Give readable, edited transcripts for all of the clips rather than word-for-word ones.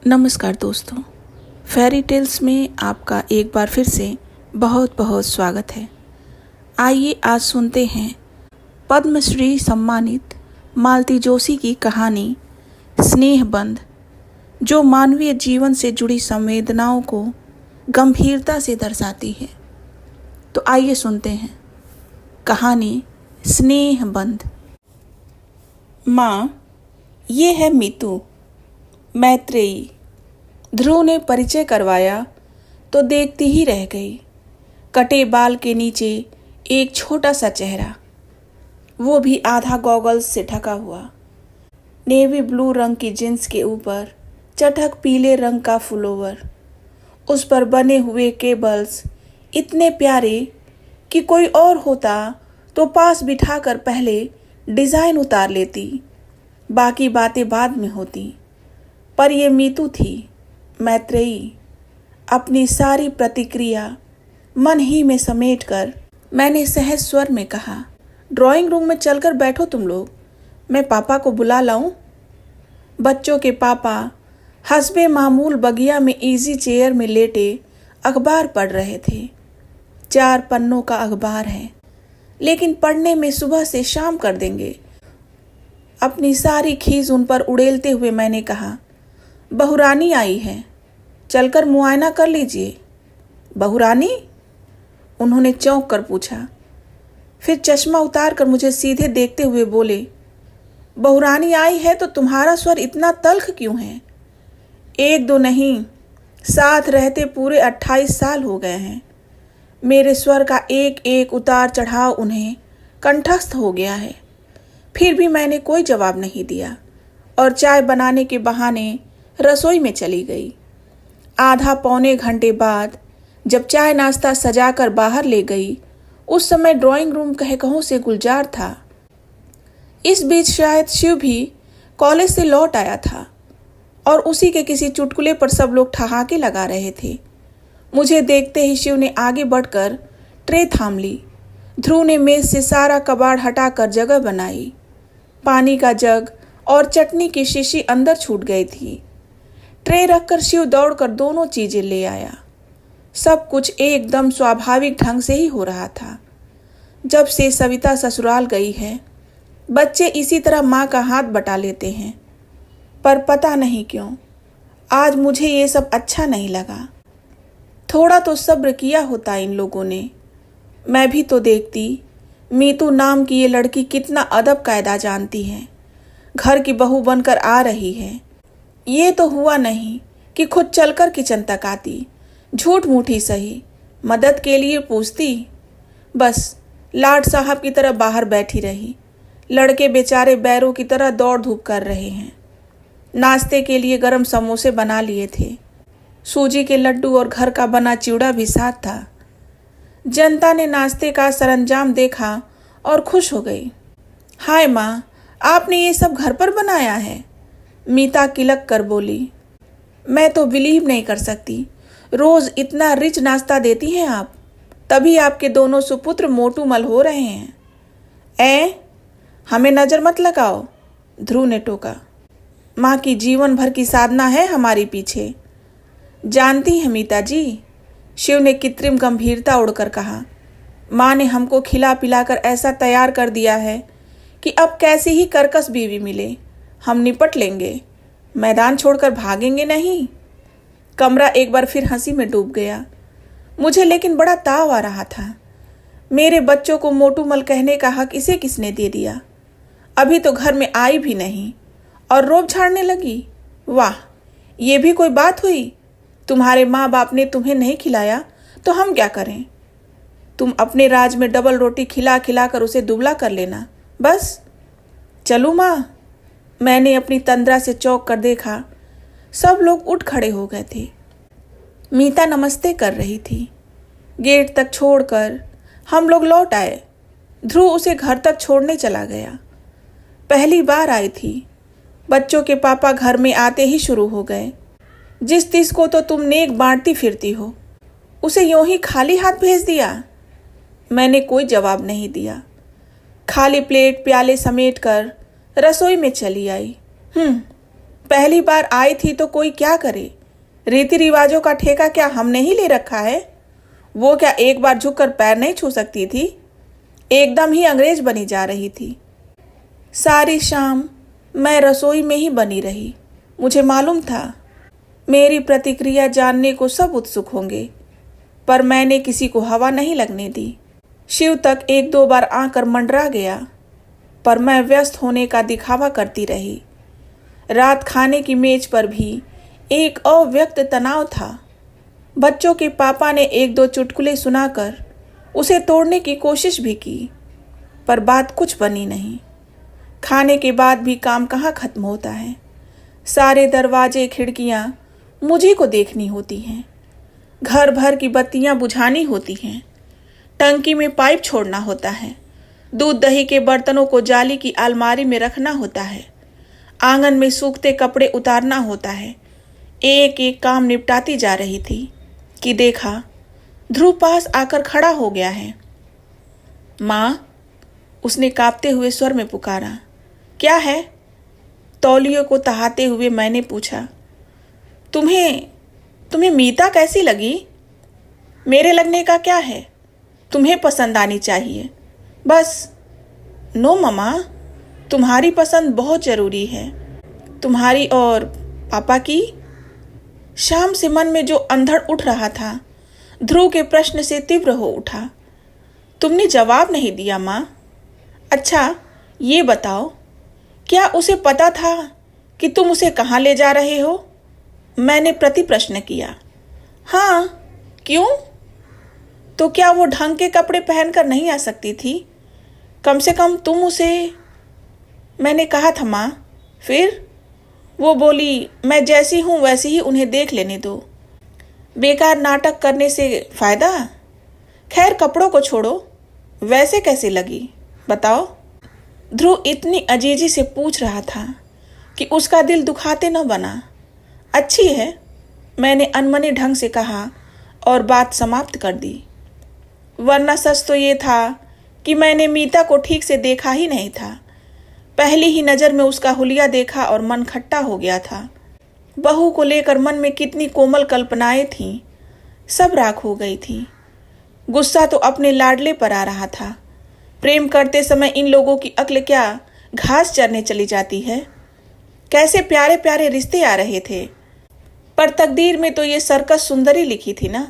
नमस्कार दोस्तों, fairy tales में आपका एक बार फिर से बहुत बहुत स्वागत है। आइए आज सुनते हैं पद्मश्री सम्मानित मालती जोशी की कहानी स्नेहबंध, जो मानवीय जीवन से जुड़ी संवेदनाओं को गंभीरता से दर्शाती है। तो आइए सुनते हैं कहानी स्नेहबंध। माँ, ये है मीतू, मैत्रेयी। ध्रुव ने परिचय करवाया तो देखती ही रह गई। कटे बाल के नीचे एक छोटा सा चेहरा, वो भी आधा गॉगल्स से ढका हुआ। नेवी ब्लू रंग की जींस के ऊपर चटक पीले रंग का फुलोवर, उस पर बने हुए केबल्स इतने प्यारे कि कोई और होता तो पास बिठाकर पहले डिज़ाइन उतार लेती, बाकी बातें बाद में होती। पर ये मीतू थी, मैत्रेयी। अपनी सारी प्रतिक्रिया मन ही में समेटकर मैंने सहज स्वर में कहा, ड्राइंग रूम में चलकर बैठो तुम लोग, मैं पापा को बुला लाऊं? बच्चों के पापा हस्बे मामूल बगिया में इजी चेयर में लेटे अखबार पढ़ रहे थे। 4 पन्नों का अखबार है, लेकिन पढ़ने में सुबह से शाम कर देंगे। अपनी सारी खीज उन पर उड़ेलते हुए मैंने कहा, बहुरानी आई है, चलकर मुआयना कर लीजिए। बहुरानी? उन्होंने चौंक कर पूछा, फिर चश्मा उतार कर मुझे सीधे देखते हुए बोले, बहुरानी आई है तो तुम्हारा स्वर इतना तल्ख क्यों है? 1-2 नहीं, साथ रहते पूरे 28 साल हो गए हैं। मेरे स्वर का एक एक उतार चढ़ाव उन्हें कंठस्थ हो गया है। फिर भी मैंने कोई जवाब नहीं दिया और चाय बनाने के बहाने रसोई में चली गई। आधा पौने घंटे बाद जब चाय नाश्ता सजाकर बाहर ले गई, उस समय ड्राइंग रूम कहकहों से गुलजार था। इस बीच शायद शिव भी कॉलेज से लौट आया था और उसी के किसी चुटकुले पर सब लोग ठहाके लगा रहे थे। मुझे देखते ही शिव ने आगे बढ़कर ट्रे थाम ली। ध्रुव ने मेज से सारा कबाड़ हटाकर जगह बनाई। पानी का जग और चटनी की शीशी अंदर छूट गई थी। ट्रे रखकर शिव दौड़कर दोनों चीजें ले आया। सब कुछ एकदम स्वाभाविक ढंग से ही हो रहा था। जब से सविता ससुराल गई है, बच्चे इसी तरह माँ का हाथ बटा लेते हैं, पर पता नहीं क्यों आज मुझे ये सब अच्छा नहीं लगा। थोड़ा तो सब्र किया होता इन लोगों ने। मैं भी तो देखती, मीतू नाम की ये लड़की कितना अदब कायदा जानती है, घर की बहू बनकर आ रही है। ये तो हुआ नहीं कि खुद चलकर किचन तक आती, झूठ मूठी सही, मदद के लिए पूछती। बस लाड साहब की तरह बाहर बैठी रही। लड़के बेचारे बैरों की तरह दौड़ धूप कर रहे हैं। नाश्ते के लिए गरम समोसे बना लिए थे, सूजी के लड्डू और घर का बना चिवड़ा भी साथ था। जनता ने नाश्ते का सरंजाम देखा और खुश हो गई। हाय माँ, आपने ये सब घर पर बनाया है? मीता किलक कर बोली। मैं तो बिलीव नहीं कर सकती, रोज इतना रिच नाश्ता देती हैं आप, तभी आपके दोनों सुपुत्र मोटूमल हो रहे हैं। हमें नजर मत लगाओ, ध्रुव ने टोका। माँ की जीवन भर की साधना है हमारी पीछे। जानती हैं मीता जी, शिव ने कृत्रिम गंभीरता उड़कर कहा, माँ ने हमको खिला पिलाकर ऐसा तैयार कर दिया है कि अब कैसी ही कर्कश बीवी मिले हम निपट लेंगे, मैदान छोड़कर भागेंगे नहीं। कमरा एक बार फिर हंसी में डूब गया। मुझे लेकिन बड़ा ताव आ रहा था। मेरे बच्चों को मोटूमल कहने का हक इसे किसने दे दिया? अभी तो घर में आई भी नहीं और रोब झाड़ने लगी। वाह, ये भी कोई बात हुई? तुम्हारे माँ बाप ने तुम्हें नहीं खिलाया तो हम क्या करें? तुम अपने राज में डबल रोटी खिला खिला कर उसे दुबला कर लेना बस। चलूँ माँ? मैंने अपनी तंद्रा से चौंक कर देखा। सब लोग उठ खड़े हो गए थे। मीता नमस्ते कर रही थी। गेट तक छोड़कर हम लोग लौट आए। ध्रुव उसे घर तक छोड़ने चला गया। पहली बार आई थी। बच्चों के पापा घर में आते ही शुरू हो गए, जिस तिस को तो तुम नेक बांटती फिरती हो, उसे यूं ही खाली हाथ भेज दिया। मैंने कोई जवाब नहीं दिया। खाली प्लेट प्याले समेट कर रसोई में चली आई। पहली बार आई थी तो कोई क्या करे, रीति रिवाजों का ठेका क्या हमने ही ले रखा है? वो क्या एक बार झुककर पैर नहीं छू सकती थी? एकदम ही अंग्रेज बनी जा रही थी। सारी शाम मैं रसोई में ही बनी रही। मुझे मालूम था मेरी प्रतिक्रिया जानने को सब उत्सुक होंगे, पर मैंने किसी को हवा नहीं लगने दी। शिव तक एक दो बार आकर मंडरा गया, पर मैं व्यस्त होने का दिखावा करती रही। रात खाने की मेज पर भी एक अव्यक्त तनाव था। बच्चों के पापा ने एक दो चुटकुले सुनाकर उसे तोड़ने की कोशिश भी की, पर बात कुछ बनी नहीं। खाने के बाद भी काम कहाँ खत्म होता है। सारे दरवाजे खिड़कियाँ मुझी को देखनी होती हैं। घर भर की बत्तियाँ बुझानी होती हैं। टंकी में पाइप छोड़ना होता है। दूध दही के बर्तनों को जाली की अलमारी में रखना होता है। आंगन में सूखते कपड़े उतारना होता है। एक एक काम निपटाती जा रही थी कि देखा ध्रुव पास आकर खड़ा हो गया है। माँ, उसने कांपते हुए स्वर में पुकारा। क्या है? तौलियों को तहाते हुए मैंने पूछा। तुम्हें मीता कैसी लगी? मेरे लगने का क्या है, तुम्हें पसंद आनी चाहिए बस। नो मम्मा, तुम्हारी पसंद बहुत जरूरी है। तुम्हारी और पापा की? शाम से मन में जो अंधड़ उठ रहा था ध्रुव के प्रश्न से तीव्र हो उठा। तुमने जवाब नहीं दिया माँ। अच्छा ये बताओ, क्या उसे पता था कि तुम उसे कहाँ ले जा रहे हो? मैंने प्रति प्रश्न किया। हाँ, क्यों? तो क्या वो ढंग के कपड़े पहनकर नहीं आ सकती थी? कम से कम तुम उसे। मैंने कहा था माँ। फिर वो बोली, मैं जैसी हूँ वैसी ही उन्हें देख लेने दो। बेकार नाटक करने से फायदा? खैर कपड़ों को छोड़ो, वैसे कैसे लगी बताओ? ध्रुव इतनी अजीजी से पूछ रहा था कि उसका दिल दुखाते न बना। अच्छी है, मैंने अनमने ढंग से कहा और बात समाप्त कर दी। वरना सच तो ये था कि मैंने मीता को ठीक से देखा ही नहीं था। पहली ही नज़र में उसका हुलिया देखा और मन खट्टा हो गया था। बहू को लेकर मन में कितनी कोमल कल्पनाएं थीं, सब राख हो गई थी। गुस्सा तो अपने लाडले पर आ रहा था। प्रेम करते समय इन लोगों की अक्ल क्या घास चरने चली जाती है? कैसे प्यारे प्यारे रिश्ते आ रहे थे, पर तकदीर में तो ये सर्कस सुंदरी लिखी थी ना।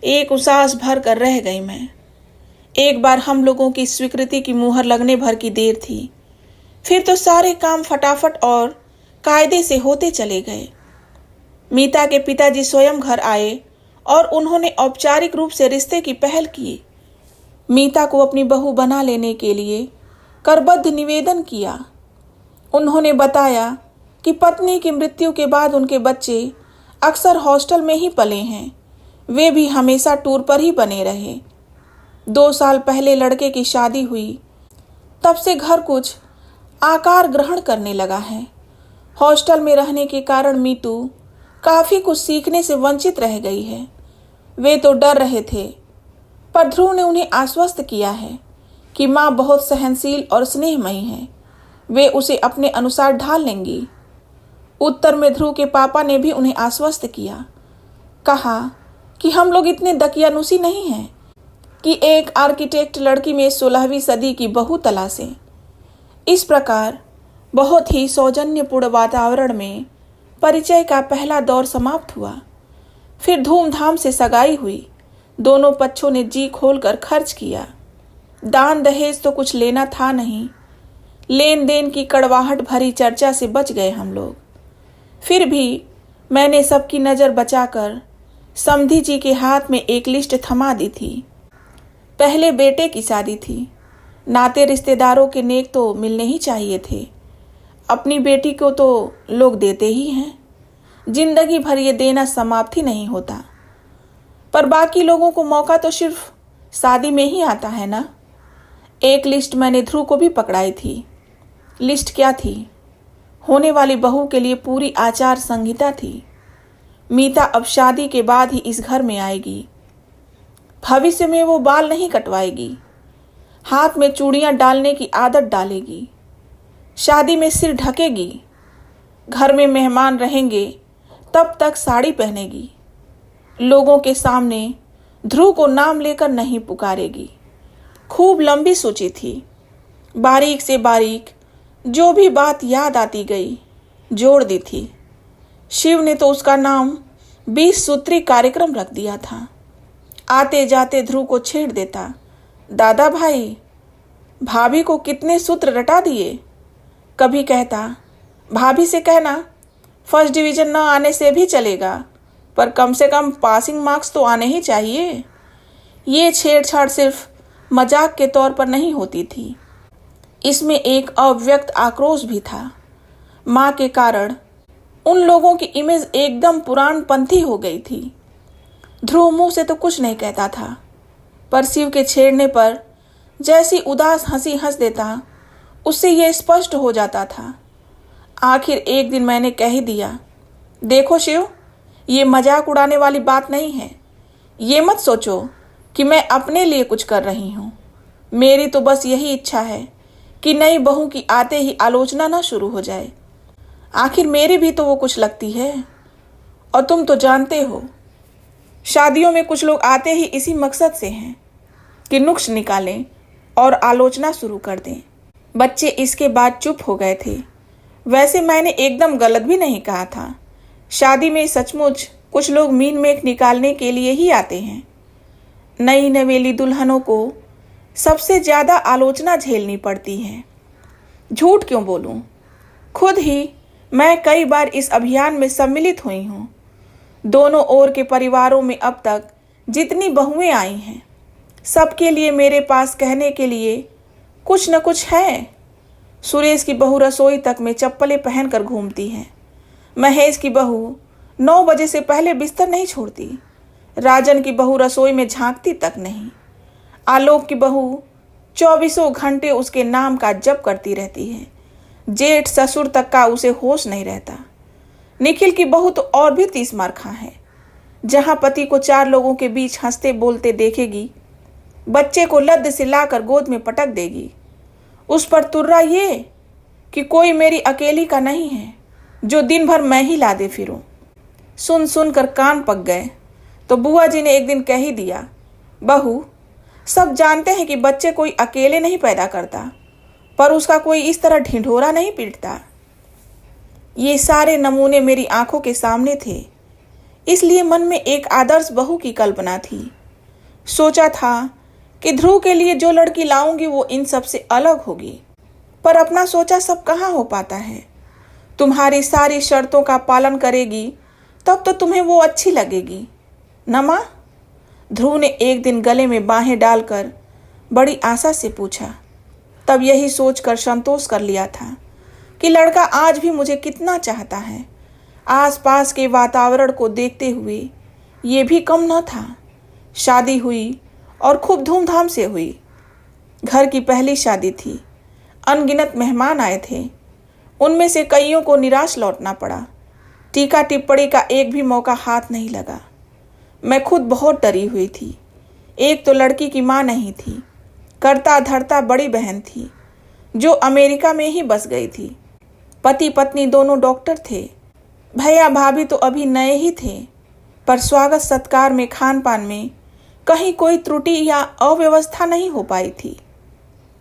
एक उसास भर कर रह गई मैं। एक बार हम लोगों की स्वीकृति की मुहर लगने भर की देर थी, फिर तो सारे काम फटाफट और कायदे से होते चले गए। मीता के पिताजी स्वयं घर आए और उन्होंने औपचारिक रूप से रिश्ते की पहल की। मीता को अपनी बहू बना लेने के लिए करबद्ध निवेदन किया। उन्होंने बताया कि पत्नी की मृत्यु के बाद उनके बच्चे अक्सर हॉस्टल में ही पले हैं। वे भी हमेशा टूर पर ही बने रहे। 2 साल पहले लड़के की शादी हुई, तब से घर कुछ आकार ग्रहण करने लगा है। हॉस्टल में रहने के कारण मीतू काफ़ी कुछ सीखने से वंचित रह गई है। वे तो डर रहे थे, पर ध्रुव ने उन्हें आश्वस्त किया है कि माँ बहुत सहनशील और स्नेहमयी है। वे उसे अपने अनुसार ढाल लेंगी। उत्तर में ध्रुव के पापा ने भी उन्हें आश्वस्त किया। कहा कि हम लोग इतने दकियानुसी नहीं हैं कि एक आर्किटेक्ट लड़की में 16वीं सदी की बहू तलाशें। इस प्रकार बहुत ही सौजन्यपूर्ण वातावरण में परिचय का पहला दौर समाप्त हुआ। फिर धूमधाम से सगाई हुई। दोनों पक्षों ने जी खोलकर खर्च किया। दान दहेज तो कुछ लेना था नहीं। लेन देन की कड़वाहट भरी चर्चा से बच गए हम लोग। फिर भी मैंने सबकी नज़र बचाकर समधी जी के हाथ में एक लिस्ट थमा दी थी। पहले बेटे की शादी थी। नाते रिश्तेदारों के नेक तो मिलने ही चाहिए थे। अपनी बेटी को तो लोग देते ही हैं। जिंदगी भर ये देना समाप्त ही नहीं होता। पर बाकी लोगों को मौका तो सिर्फ शादी में ही आता है ना। एक लिस्ट मैंने ध्रुव को भी पकड़ाई थी। लिस्ट क्या थी? होने वाली बहू के लिए पूरी आचार संहिता थी। मीता अब शादी के बाद ही इस घर में आएगी। भविष्य में वो बाल नहीं कटवाएगी। हाथ में चूड़ियां डालने की आदत डालेगी। शादी में सिर ढकेगी। घर में मेहमान रहेंगे तब तक साड़ी पहनेगी। लोगों के सामने ध्रुव को नाम लेकर नहीं पुकारेगी। खूब लंबी सोची थी। बारीक से बारीक जो भी बात याद आती गई जोड़ दी थी। शिव ने तो उसका नाम 20 सूत्री कार्यक्रम रख दिया था। आते जाते ध्रुव को छेड़ देता, दादा भाई भाभी को कितने सूत्र रटा दिए। कभी कहता, भाभी से कहना फर्स्ट डिवीजन न आने से भी चलेगा, पर कम से कम पासिंग मार्क्स तो आने ही चाहिए। ये छेड़छाड़ सिर्फ मजाक के तौर पर नहीं होती थी, इसमें एक अव्यक्त आक्रोश भी था। माँ के कारण उन लोगों की इमेज एकदम पुराणपंथी हो गई थी। ध्रुव मुंह से तो कुछ नहीं कहता था, पर शिव के छेड़ने पर जैसी उदास हंसी हंस देता, उससे यह स्पष्ट हो जाता था। आखिर एक दिन मैंने कह ही दिया, देखो शिव, ये मजाक उड़ाने वाली बात नहीं है। ये मत सोचो कि मैं अपने लिए कुछ कर रही हूँ। मेरी तो बस यही इच्छा है कि नई बहू की आते ही आलोचना ना शुरू हो जाए। आखिर मेरी भी तो वो कुछ लगती है। और तुम तो जानते हो, शादियों में कुछ लोग आते ही इसी मकसद से हैं कि नुक्स निकालें और आलोचना शुरू कर दें। बच्चे इसके बाद चुप हो गए थे। वैसे मैंने एकदम गलत भी नहीं कहा था। शादी में सचमुच कुछ लोग मीन मेख निकालने के लिए ही आते हैं। नई नवेली दुल्हनों को सबसे ज़्यादा आलोचना झेलनी पड़ती है। झूठ क्यों बोलूं, खुद ही मैं कई बार इस अभियान में सम्मिलित हुई हूँ। दोनों ओर के परिवारों में अब तक जितनी बहुएं आई हैं, सबके लिए मेरे पास कहने के लिए कुछ न कुछ है। सुरेश की बहू रसोई तक में चप्पलें पहनकर घूमती है। महेश की बहू 9 बजे से पहले बिस्तर नहीं छोड़ती। राजन की बहू रसोई में झांकती तक नहीं। आलोक की बहू 24 घंटे उसके नाम का जप करती रहती है। जेठ ससुर तक का उसे होश नहीं रहता। निखिल की बहू तो और भी 30 मार्खा है। जहां पति को 4 लोगों के बीच हंसते बोलते देखेगी, बच्चे को लद्द से लाकर गोद में पटक देगी। उस पर तुर्रा ये कि कोई मेरी अकेली का नहीं है जो दिन भर मैं ही लादे फिरूं। सुन सुन कर कान पक गए तो बुआ जी ने एक दिन कह ही दिया, बहू सब जानते हैं कि बच्चे कोई अकेले नहीं पैदा करता, पर उसका कोई इस तरह ढिंढोरा नहीं पीटता। ये सारे नमूने मेरी आंखों के सामने थे, इसलिए मन में एक आदर्श बहू की कल्पना थी। सोचा था कि ध्रुव के लिए जो लड़की लाऊंगी वो इन सब से अलग होगी, पर अपना सोचा सब कहाँ हो पाता है। तुम्हारी सारी शर्तों का पालन करेगी तब तो तुम्हें वो अच्छी लगेगी न माँ? ध्रुव ने एक दिन गले में बाहें डालकर बड़ी आशा से पूछा। तब यही सोचकर संतोष कर लिया था कि लड़का आज भी मुझे कितना चाहता है। आसपास के वातावरण को देखते हुए ये भी कम न था। शादी हुई और खूब धूमधाम से हुई। घर की पहली शादी थी। अनगिनत मेहमान आए थे। उनमें से कईयों को निराश लौटना पड़ा। टीका टिप्पणी का एक भी मौका हाथ नहीं लगा। मैं खुद बहुत डरी हुई थी। एक तो लड़की की माँ नहीं थी, करता धरता बड़ी बहन थी जो अमेरिका में ही बस गई थी। पति पत्नी दोनों डॉक्टर थे। भैया भाभी तो अभी नए ही थे, पर स्वागत सत्कार में खान पान में कहीं कोई त्रुटि या अव्यवस्था नहीं हो पाई थी।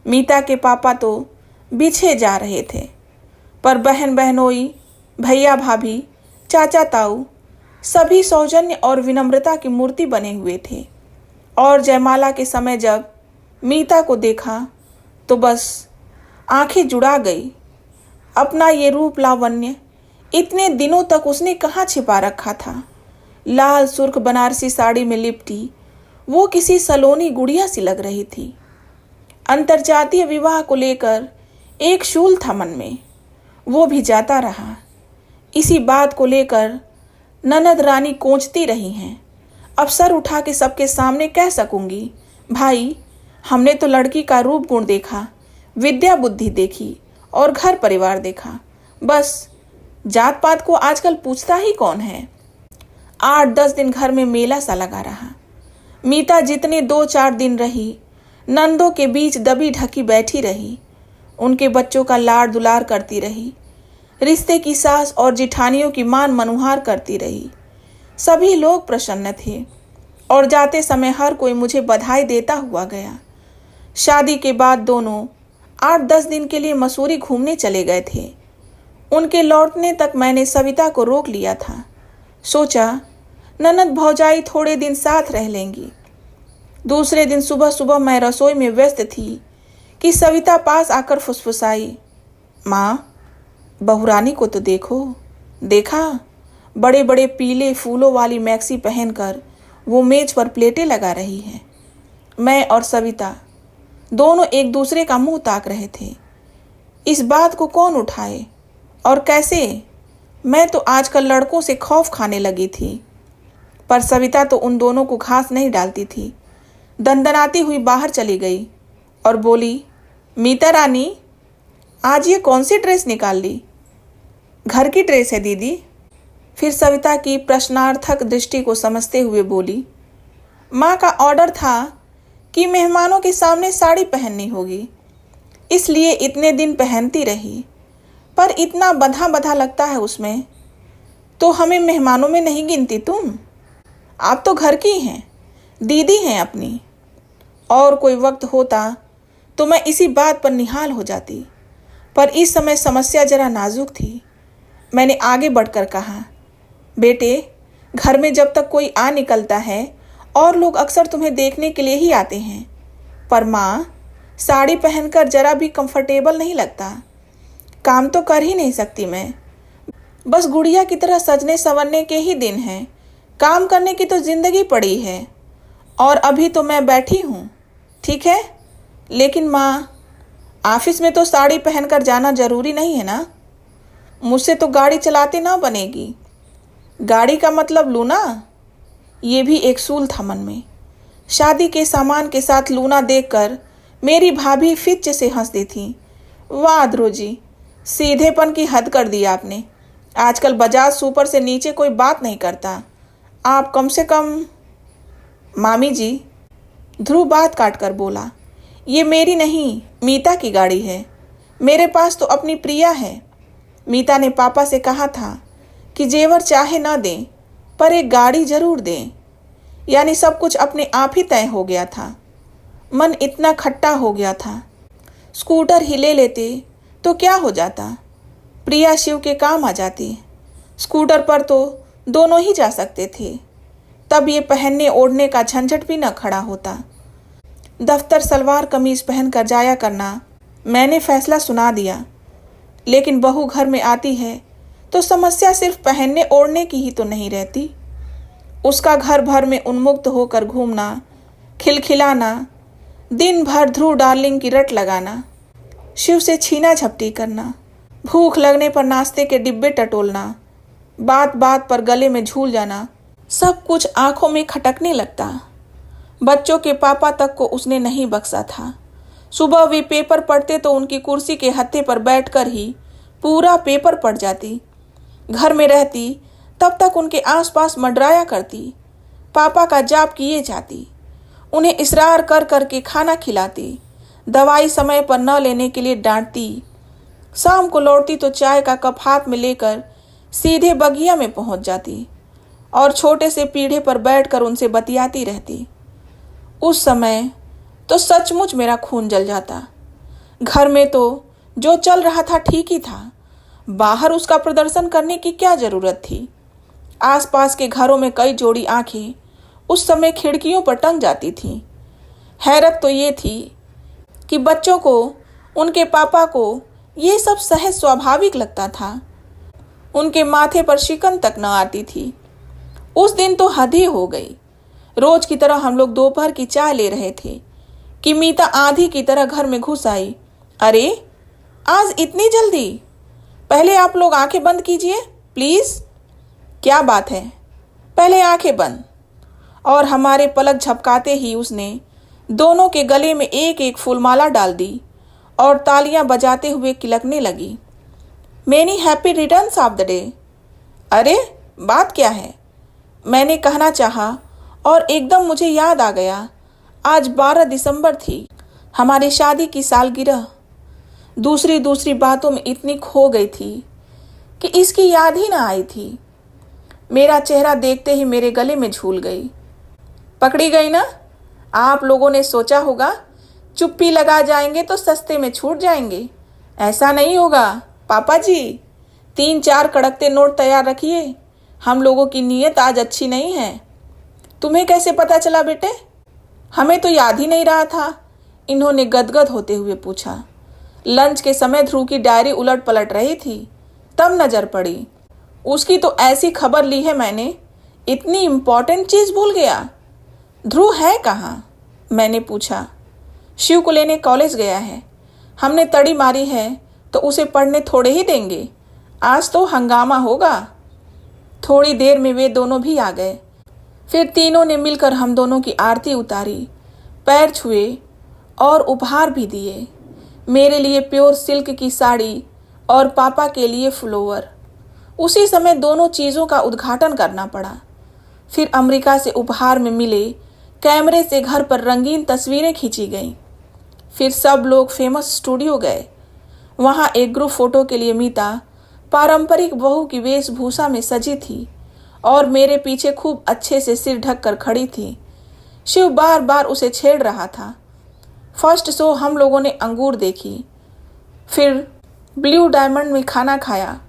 मीता के पापा तो बिछे जा रहे थे, पर बहन बहनोई, भैया भाभी, चाचा ताऊ सभी सौजन्य और विनम्रता की मूर्ति बने हुए थे। और जयमाला के समय जब मीता को देखा तो बस आंखें जुड़ा गई। अपना ये रूप लावण्य इतने दिनों तक उसने कहाँ छिपा रखा था। लाल सुर्ख बनारसी साड़ी में लिपटी वो किसी सलोनी गुड़िया सी लग रही थी। अंतर्जातीय विवाह को लेकर एक शूल था मन में, वो भी जाता रहा। इसी बात को लेकर ननद रानी कोंचती रही हैं। अब सर उठा के सबके सामने कह सकूंगी, भाई हमने तो लड़की का रूप गुण देखा, विद्या बुद्धि देखी और घर परिवार देखा, बस जात पात को आजकल पूछता ही कौन है। 8-10 दिन घर में मेला सा लगा रहा। मीता जितने 2-4 दिन रही, नंदों के बीच दबी ढकी बैठी रही, उनके बच्चों का लाड़ दुलार करती रही। रिश्ते की सास और जिठानियों की मान मनुहार करती रही। सभी लोग प्रसन्न थे और जाते समय हर कोई मुझे बधाई देता हुआ गया। शादी के बाद दोनों 8-10 दिन के लिए मसूरी घूमने चले गए थे। उनके लौटने तक मैंने सविता को रोक लिया था। सोचा ननद भौजाई थोड़े दिन साथ रह लेंगी। दूसरे दिन सुबह सुबह मैं रसोई में व्यस्त थी कि सविता पास आकर फुसफुसाई, माँ, बहुरानी को तो देखो। देखा, बड़े बड़े पीले फूलों वाली मैक्सी पहनकर वो मेज पर प्लेटें लगा रही है। मैं और सविता दोनों एक दूसरे का मुंह ताक रहे थे। इस बात को कौन उठाए और कैसे? मैं तो आजकल लड़कों से खौफ खाने लगी थी, पर सविता तो उन दोनों को घास नहीं डालती थी। दंदनाती हुई बाहर चली गई और बोली, मीता रानी, आज ये कौन सी ड्रेस निकाल ली? घर की ड्रेस है दीदी। फिर सविता की प्रश्नार्थक दृष्टि को समझते हुए बोली, माँ का ऑर्डर था कि मेहमानों के सामने साड़ी पहननी होगी, इसलिए इतने दिन पहनती रही, पर इतना बंधा बंधा लगता है उसमें, तो हमें मेहमानों में नहीं गिनती तुम? आप तो घर की हैं, दीदी हैं अपनी। और कोई वक्त होता तो मैं इसी बात पर निहाल हो जाती, पर इस समय समस्या जरा नाजुक थी। मैंने आगे बढ़कर कहा, बेटे, घर में जब तक कोई आ निकलता है और लोग अक्सर तुम्हें देखने के लिए ही आते हैं, पर माँ, साड़ी पहनकर जरा भी कंफर्टेबल नहीं लगता। काम तो कर ही नहीं सकती मैं, बस गुड़िया की तरह सजने संवरने के ही दिन हैं, काम करने की तो जिंदगी पड़ी है। और अभी तो मैं बैठी हूँ, ठीक है, लेकिन माँ, ऑफिस में तो साड़ी पहनकर जाना जरूरी नहीं है ना? मुझसे तो गाड़ी चलाते ना बनेगी। गाड़ी का मतलब लूना? ये भी एक सूल था मन में। शादी के सामान के साथ लूना देखकर मेरी भाभी फिच से हंसती थी। वाह ध्रुव जी, सीधेपन की हद कर दी आपने। आजकल बजाज सुपर से नीचे कोई बात नहीं करता। आप कम से कम। मामी जी, ध्रुव बात काट कर बोला, ये मेरी नहीं, मीता की गाड़ी है। मेरे पास तो अपनी प्रिया है। मीता ने पापा से कहा था कि जेवर चाहे ना दें, पर एक गाड़ी जरूर दें। यानी सब कुछ अपने आप ही तय हो गया था। मन इतना खट्टा हो गया था। स्कूटर ही ले लेते तो क्या हो जाता? प्रिया शिव के काम आ जाती। स्कूटर पर तो दोनों ही जा सकते थे। तब ये पहनने ओढ़ने का झंझट भी न खड़ा होता। दफ्तर सलवार कमीज पहनकर जाया करना मैंने फैसला सुना दिया। लेकिन बहू घर में आती है तो समस्या सिर्फ पहनने ओढ़ने की ही तो नहीं रहती। उसका घर भर में उन्मुक्त होकर घूमना, खिलखिलाना, दिन भर ध्रुव डार्लिंग की रट लगाना, शिव से छीना झपटी करना, भूख लगने पर नाश्ते के डिब्बे टटोलना, बात बात पर गले में झूल जाना, सब कुछ आंखों में खटकने लगता। बच्चों के पापा तक को उसने नहीं बख्शा था। सुबह वे पेपर पढ़ते तो उनकी कुर्सी के हत्थे पर बैठकर ही पूरा पेपर पढ़ जाती। घर में रहती तब तक उनके आसपास मंडराया करती। पापा का जाप किए जाती। उन्हें इसरार कर करके खाना खिलाती। दवाई समय पर न लेने के लिए डांटती। शाम को लौटती तो चाय का कप हाथ में लेकर सीधे बगिया में पहुंच जाती और छोटे से पीढ़े पर बैठकर उनसे बतियाती रहती। उस समय तो सचमुच मेरा खून जल जाता। घर में तो जो चल रहा था ठीक ही था। बाहर उसका प्रदर्शन करने की क्या जरूरत थी? आसपास के घरों में कई जोड़ी आंखें उस समय खिड़कियों पर टंग जाती थीं। हैरत तो ये थी कि बच्चों को, उनके पापा को ये सब सहज स्वाभाविक लगता था। उनके माथे पर शिकन तक न आती थी। उस दिन तो हद ही हो गई। रोज की तरह हम लोग दोपहर की चाय ले रहे थे कि मीता आंधी की तरह घर में घुस आई। अरे, आज इतनी जल्दी? पहले आप लोग आंखें बंद कीजिए प्लीज। क्या बात है? पहले आंखें बंद। और हमारे पलक झपकाते ही उसने दोनों के गले में एक एक फूलमाला डाल दी और तालियां बजाते हुए किलकने लगी। Many happy returns of the day. अरे, बात क्या है? मैंने कहना चाहा और एकदम मुझे याद आ गया, आज 12 दिसंबर थी, हमारी शादी की सालगिरह। दूसरी बातों में इतनी खो गई थी कि इसकी याद ही ना आई थी। मेरा चेहरा देखते ही मेरे गले में झूल गई। पकड़ी गई ना? आप लोगों ने सोचा होगा चुप्पी लगा जाएंगे तो सस्ते में छूट जाएंगे। ऐसा नहीं होगा पापा जी। 3-4 कड़कते नोट तैयार रखिए। हम लोगों की नीयत आज अच्छी नहीं है। तुम्हें कैसे पता चला बेटे? हमें तो याद ही नहीं रहा था, इन्होंने गदगद होते हुए पूछा। लंच के समय ध्रुव की डायरी उलट पलट रही थी, तब नजर पड़ी। उसकी तो ऐसी खबर ली है मैंने, इतनी इंपॉर्टेंट चीज भूल गया। ध्रुव है कहाँ? मैंने पूछा। शिव को लेने कॉलेज गया है। हमने तड़ी मारी है तो उसे पढ़ने थोड़े ही देंगे। आज तो हंगामा होगा। थोड़ी देर में वे दोनों भी आ गए। फिर तीनों ने मिलकर हम दोनों की आरती उतारी, पैर छुए और उपहार भी दिए। मेरे लिए प्योर सिल्क की साड़ी और पापा के लिए फ्लोवर। उसी समय दोनों चीज़ों का उद्घाटन करना पड़ा। फिर अमेरिका से उपहार में मिले कैमरे से घर पर रंगीन तस्वीरें खींची गईं। फिर सब लोग फेमस स्टूडियो गए। वहाँ एक ग्रुप फोटो के लिए मीता पारंपरिक बहू की वेशभूषा में सजी थी और मेरे पीछे खूब अच्छे से सिर ढक कर खड़ी थी। शिव बार बार उसे छेड़ रहा था। फर्स्ट शो हम लोगों ने अंगूर देखी, फिर ब्लू डायमंड में खाना खाया।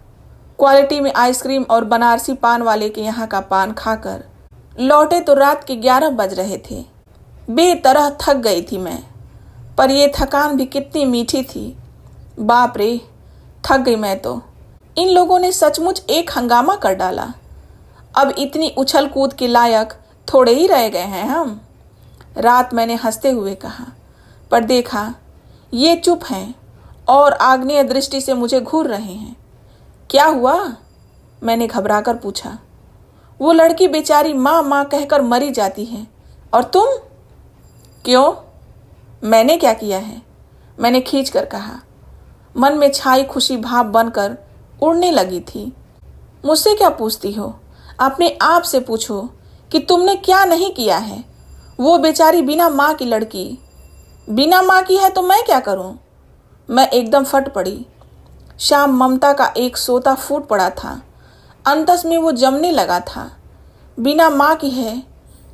क्वालिटी में आइसक्रीम और बनारसी पान वाले के यहाँ का पान खाकर लौटे तो रात के 11 बज रहे थे। बेतरह थक गई थी मैं, पर यह थकान भी कितनी मीठी थी। बाप रे, थक गई मैं तो। इन लोगों ने सचमुच एक हंगामा कर डाला। अब इतनी उछल कूद के लायक थोड़े ही रह गए हैं हम। रात मैंने हंसते हुए कहा, पर देखा ये चुप हैं और आग्नेय दृष्टि से मुझे घूर रहे हैं। क्या हुआ? मैंने घबराकर पूछा। वो लड़की बेचारी माँ माँ कहकर मरी जाती है, और तुम? क्यों? मैंने क्या किया है? मैंने खींच कर कहा। मन में छाई खुशी भाप बनकर उड़ने लगी थी। मुझसे क्या पूछती हो? अपने आप से पूछो कि तुमने क्या नहीं किया है। वो बेचारी बिना माँ की लड़की। बिना माँ की है तो मैं क्या करूं? मैं एकदम फट पड़ी। शाम ममता का एक सोता फूट पड़ा था, अंतस में वो जमने लगा था। बिना माँ की है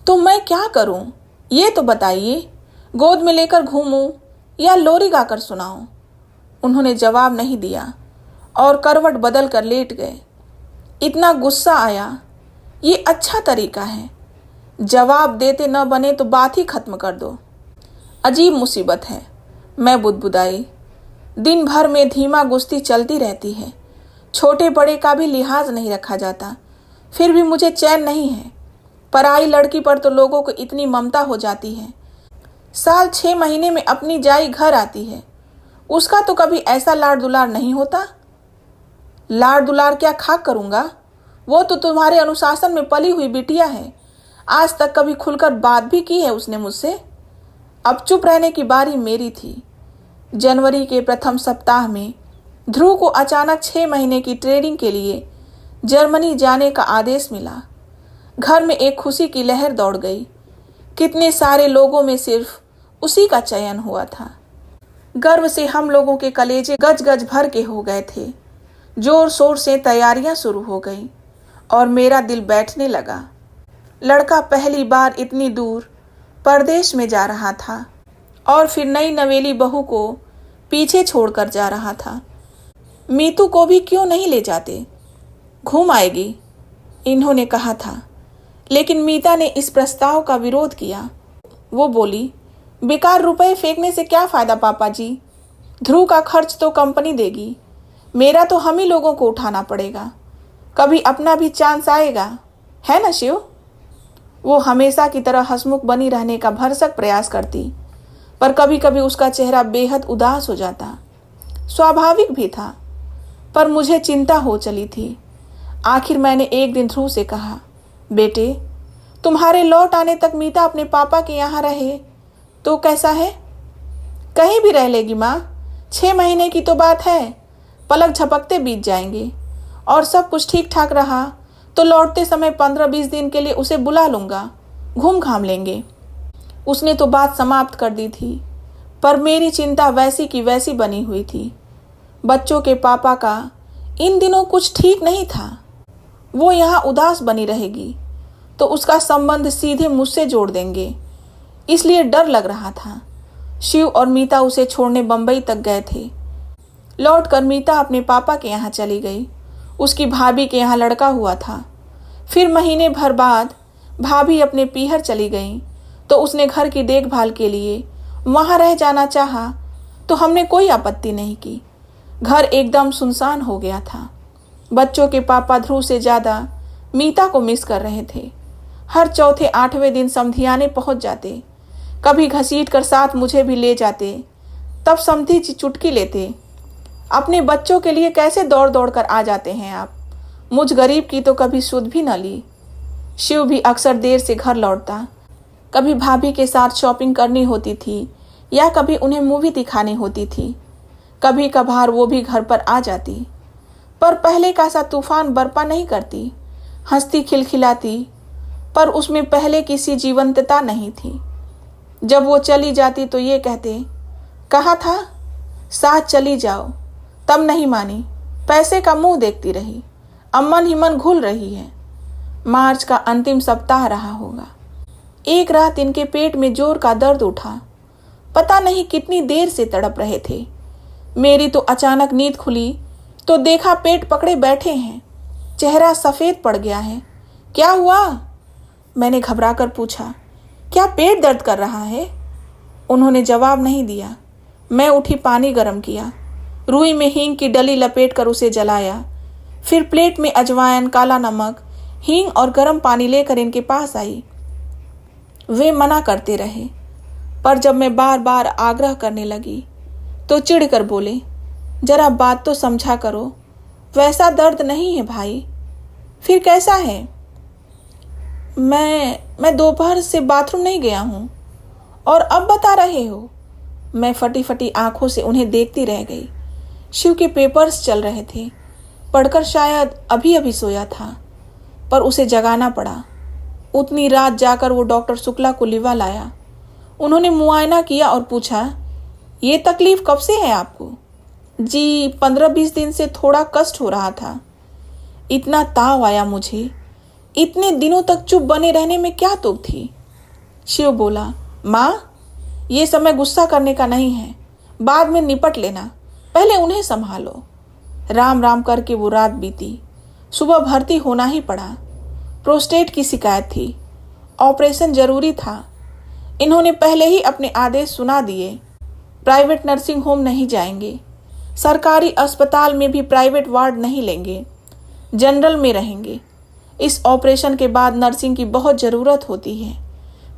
तो मैं क्या करूं? ये तो बताइए, गोद में लेकर घूमूं या लोरी गाकर सुनाऊं? उन्होंने जवाब नहीं दिया और करवट बदल कर लेट गए। इतना गुस्सा आया। ये अच्छा तरीका है, जवाब देते न बने तो बात ही खत्म कर दो। अजीब मुसीबत है, मैं बुदबुदाई। दिन भर में धीमा गुस्ती चलती रहती है। छोटे बड़े का भी लिहाज नहीं रखा जाता। फिर भी मुझे चैन नहीं है। पराई लड़की पर तो लोगों को इतनी ममता हो जाती है। साल 6 महीने में अपनी जाई घर आती है, उसका तो कभी ऐसा लाड़ दुलार नहीं होता। लाड़ दुलार क्या खाक करूंगा? वो तो तुम्हारे अनुशासन में पली हुई बिटिया है। आज तक कभी खुलकर बात भी की है उसने मुझसे? अब चुप रहने की बारी मेरी थी। जनवरी के प्रथम सप्ताह में ध्रुव को अचानक 6 महीने की ट्रेनिंग के लिए जर्मनी जाने का आदेश मिला। घर में एक खुशी की लहर दौड़ गई। कितने सारे लोगों में सिर्फ उसी का चयन हुआ था। गर्व से हम लोगों के कलेजे गज गज भर के हो गए थे। जोर शोर से तैयारियां शुरू हो गई और मेरा दिल बैठने लगा। लड़का पहली बार इतनी दूर परदेश में जा रहा था और फिर नई नवेली बहू को पीछे छोड़कर जा रहा था। मीतू को भी क्यों नहीं ले जाते? घूम आएगी, इन्होंने कहा था। लेकिन मीता ने इस प्रस्ताव का विरोध किया। वो बोली, बेकार रुपए फेंकने से क्या फायदा पापा जी? ध्रुव का खर्च तो कंपनी देगी, मेरा तो हम ही लोगों को उठाना पड़ेगा। कभी अपना भी चांस आएगा, है ना शिव? वो हमेशा की तरह हंसमुख बनी रहने का भरसक प्रयास करती, पर कभी कभी उसका चेहरा बेहद उदास हो जाता। स्वाभाविक भी था, पर मुझे चिंता हो चली थी। आखिर मैंने एक दिन ध्रुव से कहा, बेटे, तुम्हारे लौट आने तक मीता अपने पापा के यहाँ रहे तो कैसा है? कहीं भी रह लेगी माँ, 6 महीने की तो बात है। पलक झपकते बीत जाएंगे और सब कुछ ठीक ठाक रहा तो लौटते समय 15-20 दिन के लिए उसे बुला लूंगा, घूम घाम लेंगे। उसने तो बात समाप्त कर दी थी, पर मेरी चिंता वैसी की वैसी बनी हुई थी। बच्चों के पापा का इन दिनों कुछ ठीक नहीं था। वो यहाँ उदास बनी रहेगी तो उसका संबंध सीधे मुझसे जोड़ देंगे, इसलिए डर लग रहा था। शिव और मीता उसे छोड़ने बंबई तक गए थे। लौटकर मीता अपने पापा के यहाँ चली गई। उसकी भाभी के यहाँ लड़का हुआ था। फिर महीने भर बाद भाभी अपने पीहर चली गई तो उसने घर की देखभाल के लिए वहाँ रह जाना चाहा तो हमने कोई आपत्ति नहीं की। घर एकदम सुनसान हो गया था। बच्चों के पापा ध्रुव से ज़्यादा मीता को मिस कर रहे थे। हर चौथे आठवें दिन समधियाने पहुंच जाते, कभी घसीट कर साथ मुझे भी ले जाते। तब समधी चुटकी लेते, अपने बच्चों के लिए कैसे दौड़ दौड़ कर आ जाते हैं आप, मुझ गरीब की तो कभी सुध भी न ली। शिव भी अक्सर देर से घर लौटता। कभी भाभी के साथ शॉपिंग करनी होती थी या कभी उन्हें मूवी दिखानी होती थी। कभी कभार वो भी घर पर आ जाती, पर पहले का सा तूफान बरपा नहीं करती। हंसती खिलखिलाती, पर उसमें पहले किसी जीवंतता नहीं थी। जब वो चली जाती तो ये कहते, कहा था साथ चली जाओ, तब नहीं मानी, पैसे का मुंह देखती रही, अब मन ही मन घुल रही है। मार्च का अंतिम सप्ताह रहा होगा। एक रात इनके पेट में जोर का दर्द उठा। पता नहीं कितनी देर से तड़प रहे थे। मेरी तो अचानक नींद खुली तो देखा पेट पकड़े बैठे हैं, चेहरा सफ़ेद पड़ गया है। क्या हुआ? मैंने घबराकर पूछा। क्या पेट दर्द कर रहा है? उन्होंने जवाब नहीं दिया। मैं उठी, पानी गर्म किया, रुई में हींग की डली लपेटकर उसे जलाया। फिर प्लेट में अजवाइन, काला नमक, हींग और गर्म पानी लेकर इनके पास आई। वे मना करते रहे, पर जब मैं बार बार आग्रह करने लगी तो चिढ़कर बोले, जरा बात तो समझा करो, वैसा दर्द नहीं है भाई। फिर कैसा है? मैं दोपहर से बाथरूम नहीं गया हूँ और अब बता रहे हो? मैं फटी फटी आंखों से उन्हें देखती रह गई। शिव के पेपर्स चल रहे थे। पढ़कर शायद अभी अभी सोया था, पर उसे जगाना पड़ा। उतनी रात जाकर वो डॉक्टर शुक्ला को लिवा लाया। उन्होंने मुआयना किया और पूछा, ये तकलीफ कब से है आपको? जी 15-20 दिन से थोड़ा कष्ट हो रहा था। इतना ताव आया मुझे। इतने दिनों तक चुप बने रहने में क्या तुक थी? शिव बोला, माँ, ये समय गुस्सा करने का नहीं है, बाद में निपट लेना, पहले उन्हें संभालो। राम राम करके वो रात बीती। सुबह भर्ती होना ही पड़ा। प्रोस्टेट की शिकायत थी, ऑपरेशन जरूरी था। इन्होंने पहले ही अपने आदेश सुना दिए। प्राइवेट नर्सिंग होम नहीं जाएंगे, सरकारी अस्पताल में भी प्राइवेट वार्ड नहीं लेंगे, जनरल में रहेंगे। इस ऑपरेशन के बाद नर्सिंग की बहुत ज़रूरत होती है।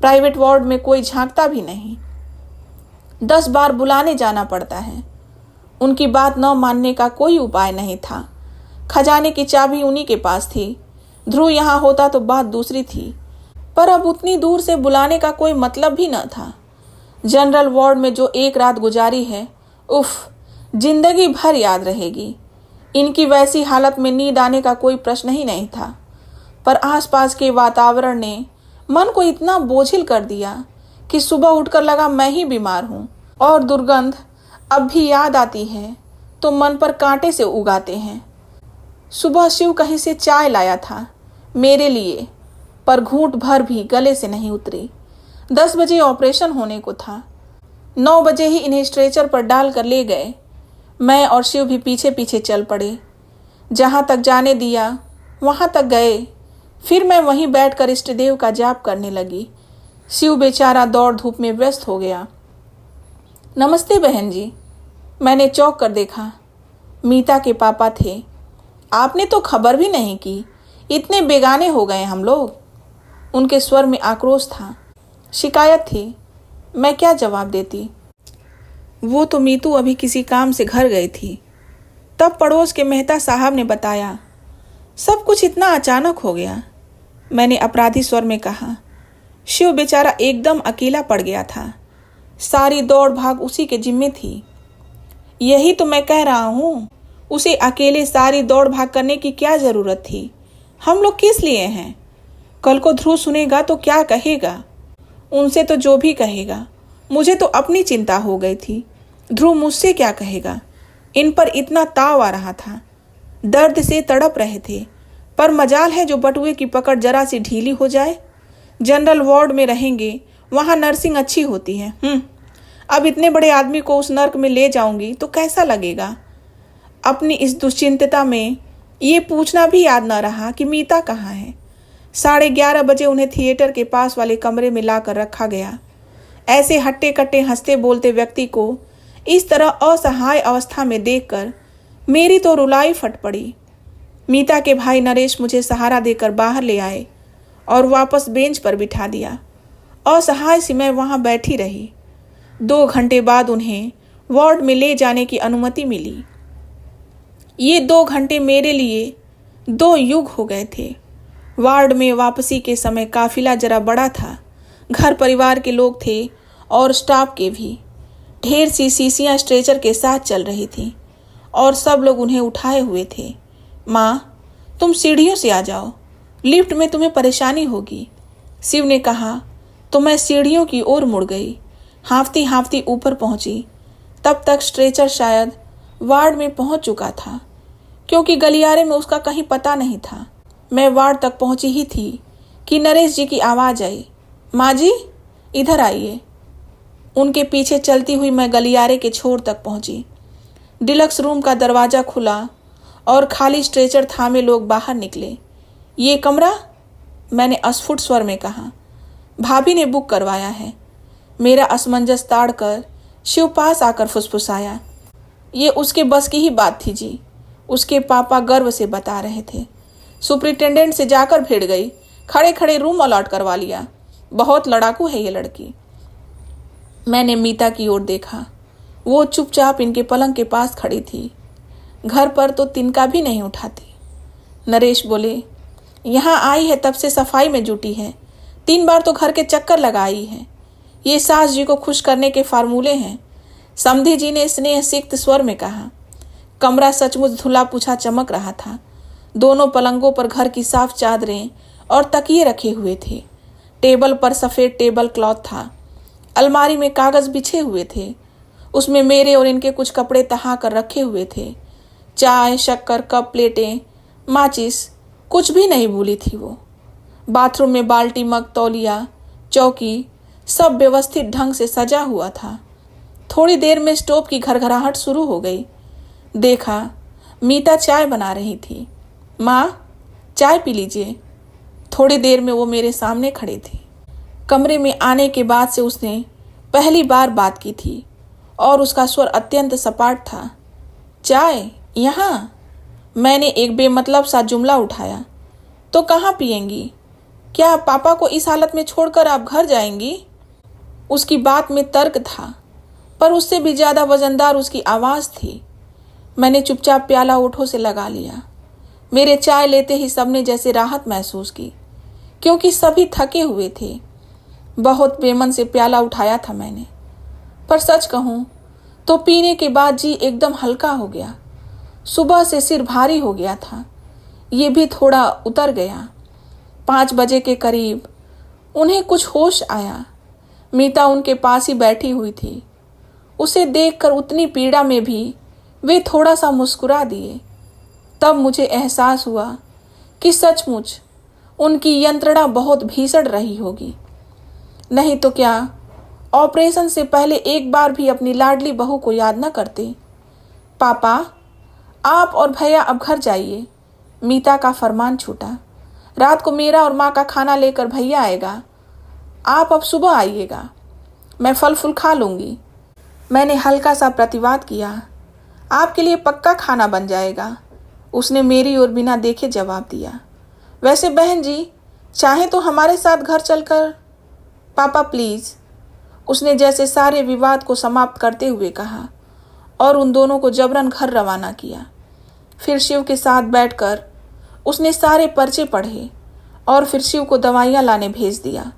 प्राइवेट वार्ड में कोई झांकता भी नहीं, 10 बार बुलाने जाना पड़ता है। उनकी बात न मानने का कोई उपाय नहीं था। खजाने की चाबी उन्हीं के पास थी। ध्रुव यहाँ होता तो बात दूसरी थी, पर अब उतनी दूर से बुलाने का कोई मतलब भी न था। जनरल वार्ड में जो एक रात गुजारी है, उफ, जिंदगी भर याद रहेगी। इनकी वैसी हालत में नींद आने का कोई प्रश्न ही नहीं था, पर आसपास के वातावरण ने मन को इतना बोझिल कर दिया कि सुबह उठकर लगा मैं ही बीमार हूँ। और दुर्गंध अब भी याद आती है तो मन पर कांटे से उगाते हैं। सुबह शिव कहीं से चाय लाया था मेरे लिए, पर घूंट भर भी गले से नहीं उतरी। 10 बजे ऑपरेशन होने को था। 9 बजे ही इन्हें स्ट्रेचर पर डाल कर ले गए। मैं और शिव भी पीछे पीछे चल पड़े। जहाँ तक जाने दिया वहाँ तक गए। फिर मैं वहीं बैठकर इष्ट देव का जाप करने लगी। शिव बेचारा दौड़ धूप में व्यस्त हो गया। नमस्ते बहन जी। मैंने चौंक कर देखा। मीता के पापा थे। आपने तो खबर भी नहीं की, इतने बेगाने हो गए हम लोग। उनके स्वर में आक्रोश था, शिकायत थी। मैं क्या जवाब देती? वो तो मीतू अभी किसी काम से घर गई थी। तब पड़ोस के मेहता साहब ने बताया, सब कुछ इतना अचानक हो गया। मैंने अपराधी स्वर में कहा। शिव बेचारा एकदम अकेला पड़ गया था। सारी दौड़ भाग उसी के जिम्मे थी। यही तो मैं कह रहा हूँ, उसे अकेले सारी दौड़ भाग करने की क्या ज़रूरत थी? हम लोग किस लिए हैं? कल को ध्रुव सुनेगा तो क्या कहेगा? उनसे तो जो भी कहेगा, मुझे तो अपनी चिंता हो गई थी। ध्रुव मुझसे क्या कहेगा? इन पर इतना ताव आ रहा था। दर्द से तड़प रहे थे। पर मजाल है जो बटुए की पकड़ जरा सी ढीली हो जाए। जनरल वार्ड में रहेंगे, वहाँ नर्सिंग अच्छी होती है। अब इतने बड़े आदमी को उस नर्क में ले जाऊंगी तो कैसा लगेगा। अपनी इस दुश्चिंतता में ये पूछना भी याद न रहा कि मीता कहाँ है। 11:30 बजे उन्हें थिएटर के पास वाले कमरे में लाकर रखा गया। ऐसे हट्टे कट्टे हंसते बोलते व्यक्ति को इस तरह असहाय अवस्था में देखकर मेरी तो रुलाई फट पड़ी। मीता के भाई नरेश मुझे सहारा देकर बाहर ले आए और वापस बेंच पर बिठा दिया। असहाय सी मैं वहाँ बैठी रही। 2 घंटे बाद उन्हें वार्ड में ले जाने की अनुमति मिली। ये 2 घंटे मेरे लिए 2 युग हो गए थे। वार्ड में वापसी के समय काफिला जरा बड़ा था। घर परिवार के लोग थे और स्टाफ के भी। ढेर सी शीशियाँ स्ट्रेचर के साथ चल रही थीं और सब लोग उन्हें उठाए हुए थे। माँ, तुम सीढ़ियों से आ जाओ, लिफ्ट में तुम्हें परेशानी होगी, शिव ने कहा तो मैं सीढ़ियों की ओर मुड़ गई। हाँफती हाँफती ऊपर पहुंची। तब तक स्ट्रेचर शायद वार्ड में पहुंच चुका था, क्योंकि गलियारे में उसका कहीं पता नहीं था। मैं वार्ड तक पहुंची ही थी कि नरेश जी की आवाज़ आई, माँ जी इधर आइए। उनके पीछे चलती हुई मैं गलियारे के छोर तक पहुंची। डिलक्स रूम का दरवाज़ा खुला और खाली स्ट्रेचर थामे लोग बाहर निकले। ये कमरा, मैंने अस्फुट स्वर में कहा। भाभी ने बुक करवाया है। मेरा असमंजस ताड़कर शिव पास आकर फुसफुसाया, ये उसके बस की ही बात थी जी। उसके पापा गर्व से बता रहे थे। सुपरिटेंडेंट से जाकर भिड़ गई, खड़े खड़े रूम अलॉट करवा लिया। बहुत लड़ाकू है ये लड़की। मैंने मीता की ओर देखा। वो चुपचाप इनके पलंग के पास खड़ी थी। घर पर तो तिनका भी नहीं उठाती। नरेश बोले, यहाँ आई है तब से सफाई में जुटी है। 3 बार तो घर के चक्कर लगाई है। ये सास जी को खुश करने के फार्मूले हैं। समधी जी ने स्नेह सिक्त स्वर में कहा। कमरा सचमुच धुला पूछा चमक रहा था। दोनों पलंगों पर घर की साफ चादरें और तकिए रखे हुए थे। टेबल पर सफ़ेद टेबल क्लॉथ था। अलमारी में कागज़ बिछे हुए थे। उसमें मेरे और इनके कुछ कपड़े तहा कर रखे हुए थे। चाय, शक्कर, कप, प्लेटें, माचिस, कुछ भी नहीं भूली थी वो। बाथरूम में बाल्टी, मग, तौलिया, चौकी सब व्यवस्थित ढंग से सजा हुआ था। थोड़ी देर में स्टोव की घरघराहट शुरू हो गई। देखा, मीता चाय बना रही थी। माँ, चाय पी लीजिए। थोड़ी देर में वो मेरे सामने खड़ी थी। कमरे में आने के बाद से उसने पहली बार बात की थी और उसका स्वर अत्यंत सपाट था। चाय यहाँ? मैंने एक बेमतलब सा जुमला उठाया। तो कहाँ पिएंगी? क्या पापा को इस हालत में छोड़कर आप घर जाएंगी? उसकी बात में तर्क था, पर उससे भी ज़्यादा वजनदार उसकी आवाज़ थी। मैंने चुपचाप प्याला होठों से लगा लिया। मेरे चाय लेते ही सबने जैसे राहत महसूस की, क्योंकि सभी थके हुए थे। बहुत बेमन से प्याला उठाया था मैंने, पर सच कहूँ तो पीने के बाद जी एकदम हल्का हो गया। सुबह से सिर भारी हो गया था, ये भी थोड़ा उतर गया। 5 बजे के करीब उन्हें कुछ होश आया। मीता उनके पास ही बैठी हुई थी। उसे देखकर उतनी पीड़ा में भी वे थोड़ा सा मुस्कुरा दिए। तब मुझे एहसास हुआ कि सचमुच उनकी यंत्रणा बहुत भीषण रही होगी। नहीं तो क्या ऑपरेशन से पहले एक बार भी अपनी लाडली बहू को याद न करते। पापा, आप और भैया अब घर जाइए। मीता का फरमान छूटा। रात को मेरा और माँ का खाना लेकर भैया आएगा। आप अब सुबह आइएगा, मैं फल फूल खा लूँगी। मैंने हल्का सा प्रतिवाद किया। आपके लिए पक्का खाना बन जाएगा, उसने मेरी ओर बिना देखे जवाब दिया। वैसे बहन जी, चाहे तो हमारे साथ घर चलकर। पापा प्लीज़, उसने जैसे सारे विवाद को समाप्त करते हुए कहा और उन दोनों को जबरन घर रवाना किया। फिर शिव के साथ बैठकर उसने सारे पर्चे पढ़े और फिर शिव को दवाइयाँ लाने भेज दिया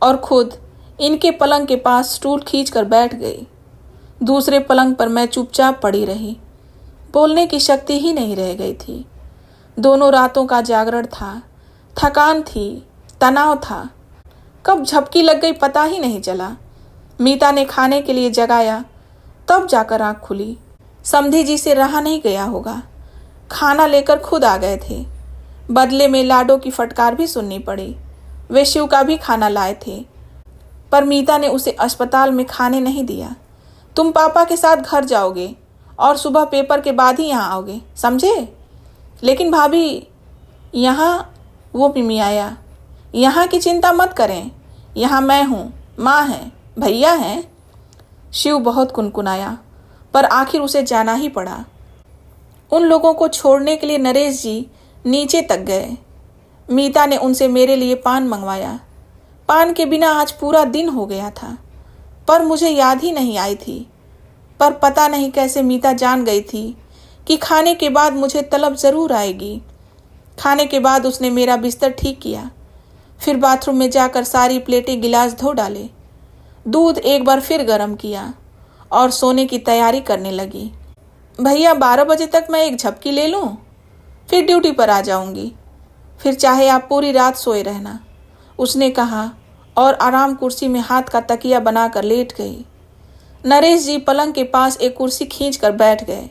और खुद इनके पलंग के पास स्टूल खींचकर बैठ गई। दूसरे पलंग पर मैं चुपचाप पड़ी रही। बोलने की शक्ति ही नहीं रह गई थी। दोनों रातों का जागरण था, थकान थी, तनाव था। कब झपकी लग गई पता ही नहीं चला। मीता ने खाने के लिए जगाया, तब जाकर आँख खुली। समधी जी से रहा नहीं गया होगा। खाना लेकर खुद आ गए थे। बदले में लाडो की फटकार भी सुननी पड़ी। वे शिव का भी खाना लाए थे, पर मीता ने उसे अस्पताल में खाने नहीं दिया। तुम पापा के साथ घर जाओगे और सुबह पेपर के बाद ही यहाँ आओगे, समझे? लेकिन भाभी, यहाँ वो मिमियाया, यहाँ की चिंता मत करें, यहाँ मैं हूँ, माँ है, भैया हैं। शिव बहुत कुनकुनाया, पर आखिर उसे जाना ही पड़ा। उन लोगों को छोड़ने के लिए नरेश जी नीचे तक गए। मीता ने उनसे मेरे लिए पान मंगवाया। पान के बिना आज पूरा दिन हो गया था, पर मुझे याद ही नहीं आई थी। पर पता नहीं कैसे मीता जान गई थी कि खाने के बाद मुझे तलब ज़रूर आएगी। खाने के बाद उसने मेरा बिस्तर ठीक किया, फिर बाथरूम में जाकर सारी प्लेटें गिलास धो डाले, दूध एक बार फिर गर्म किया और सोने की तैयारी करने लगी। भैया 12 बजे तक मैं एक झपकी ले लूँ, फिर ड्यूटी पर आ जाऊंगी, फिर चाहे आप पूरी रात सोए रहना, उसने कहा और आराम कुर्सी में हाथ का तकिया बनाकर लेट गई। नरेश जी पलंग के पास एक कुर्सी खींचकर बैठ गए,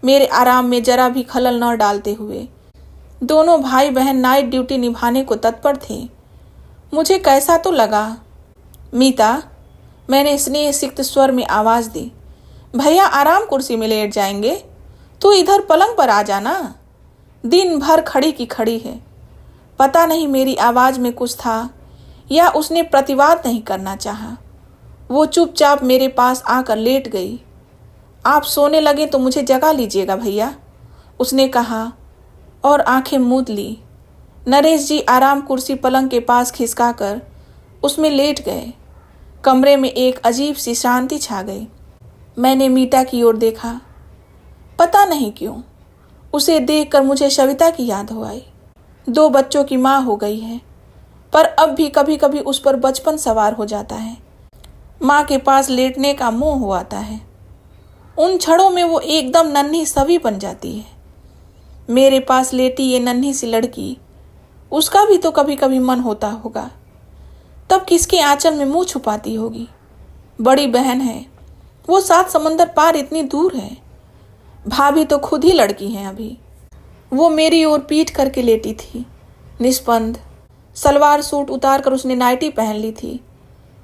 मेरे आराम में जरा भी खलल न डालते हुए। दोनों भाई बहन नाइट ड्यूटी निभाने को तत्पर थे। मुझे कैसा तो लगा। मीता, मैंने स्नेह सिक्त स्वर में आवाज़ दी, भैया आराम कुर्सी में लेट जाएंगे, तू इधर पलंग पर आ जाना। दिन भर खड़ी की खड़ी है। पता नहीं मेरी आवाज़ में कुछ था या उसने प्रतिवाद नहीं करना चाहा। वो चुपचाप मेरे पास आकर लेट गई। आप सोने लगे तो मुझे जगा लीजिएगा भैया, उसने कहा और आंखें मूंद ली। नरेश जी आराम कुर्सी पलंग के पास खिसकाकर उसमें लेट गए। कमरे में एक अजीब सी शांति छा गई। मैंने मीता की ओर देखा। पता नहीं क्यों उसे देखकर मुझे सविता की याद हो आई। 2 बच्चों की माँ हो गई है, पर अब भी कभी कभी उस पर बचपन सवार हो जाता है। माँ के पास लेटने का मोह हो आता है। उन क्षणों में वो एकदम नन्ही सवी बन जाती है। मेरे पास लेटी ये नन्ही सी लड़की, उसका भी तो कभी कभी मन होता होगा। तब किसके आंचल में मुंह छुपाती होगी। बड़ी बहन है, वो 7 समंदर पार इतनी दूर है। भाभी तो खुद ही लड़की हैं अभी। वो मेरी ओर पीठ करके लेटी थी, निस्पंद। सलवार सूट उतार कर उसने नाइटी पहन ली थी।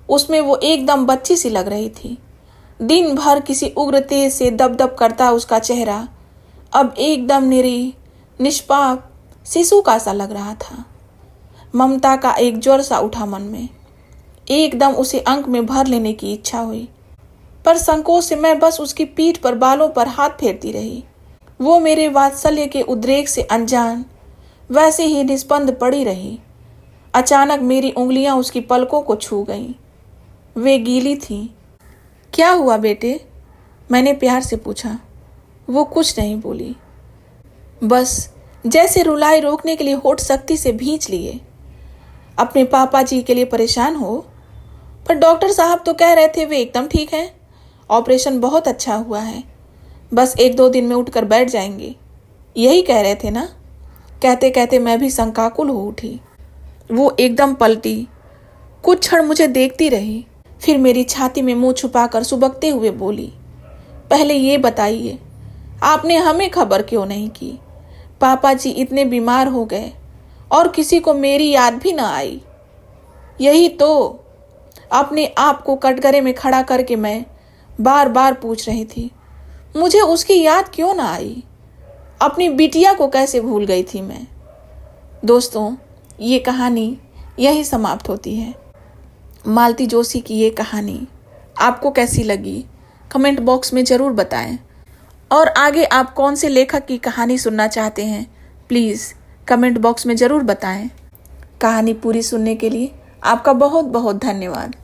उसमें वो एकदम बच्ची सी लग रही थी। दिन भर किसी उग्र तेज से दबदब करता उसका चेहरा अब एकदम निरी, निष्पाप शिशु का सा लग रहा था। ममता का एक ज्वर सा उठा मन में। एकदम उसे अंक में भर लेने की इच्छा हुई, पर संकोच से मैं बस उसकी पीठ पर बालों पर हाथ फेरती रही। वो मेरे वात्सल्य के उद्रेक से अनजान वैसे ही निस्पंद पड़ी रही। अचानक मेरी उंगलियां उसकी पलकों को छू गईं। वे गीली थीं। क्या हुआ बेटे? मैंने प्यार से पूछा। वो कुछ नहीं बोली, बस जैसे रुलाई रोकने के लिए होठ सख्ती से भींच लिए। अपने पापा जी के लिए परेशान हो? पर डॉक्टर साहब तो कह रहे थे वे एकदम ठीक हैं, ऑपरेशन बहुत अच्छा हुआ है, बस 1-2 दिन में उठकर बैठ जाएंगे, यही कह रहे थे ना? कहते कहते मैं भी शंकाकुल हो उठी। वो एकदम पलटी, कुछ क्षण मुझे देखती रही, फिर मेरी छाती में मुंह छुपाकर सुबकते हुए बोली, पहले ये बताइए आपने हमें खबर क्यों नहीं की? पापा जी इतने बीमार हो गए और किसी को मेरी याद भी ना आई। यही तो अपने आप को कटघरे में खड़ा करके मैं बार बार पूछ रही थी, मुझे उसकी याद क्यों ना आई? अपनी बिटिया को कैसे भूल गई थी मैं? दोस्तों, ये कहानी यही समाप्त होती है। मालती जोशी की ये कहानी आपको कैसी लगी कमेंट बॉक्स में ज़रूर बताएं, और आगे आप कौन से लेखक की कहानी सुनना चाहते हैं प्लीज़ कमेंट बॉक्स में ज़रूर बताएं। कहानी पूरी सुनने के लिए आपका बहुत बहुत धन्यवाद।